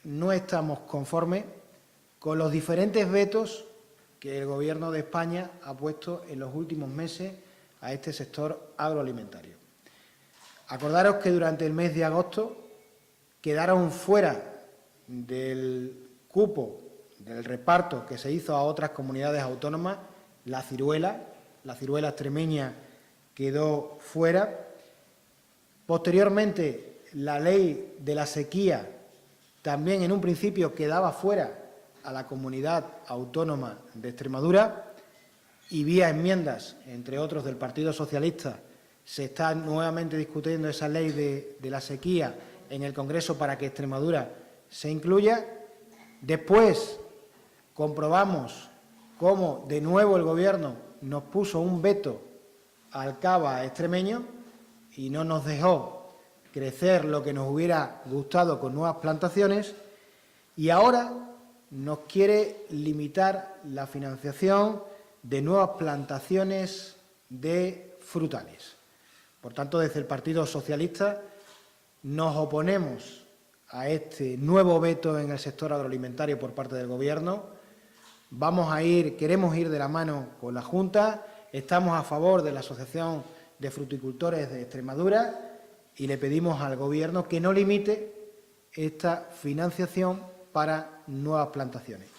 no estamos conformes con los diferentes vetos que el Gobierno de España ha puesto en los últimos meses a este sector agroalimentario. Acordaros que durante el mes de agosto quedaron fuera del cupo, del reparto que se hizo a otras comunidades autónomas, la ciruela extremeña quedó fuera. Posteriormente, la ley de la sequía también en un principio quedaba fuera a la comunidad autónoma de Extremadura y vía enmiendas, entre otros del Partido Socialista, se está nuevamente discutiendo esa ley de la sequía en el Congreso para que Extremadura se incluya. Después comprobamos cómo de nuevo el Gobierno nos puso un veto al cava extremeño y no nos dejó crecer lo que nos hubiera gustado con nuevas plantaciones, y ahora nos quiere limitar la financiación de nuevas plantaciones de frutales. Por tanto, desde el Partido Socialista nos oponemos a este nuevo veto en el sector agroalimentario por parte del Gobierno. Queremos ir de la mano con la Junta, estamos a favor de la Asociación de Fruticultores de Extremadura y le pedimos al Gobierno que no limite esta financiación para nuevas plantaciones.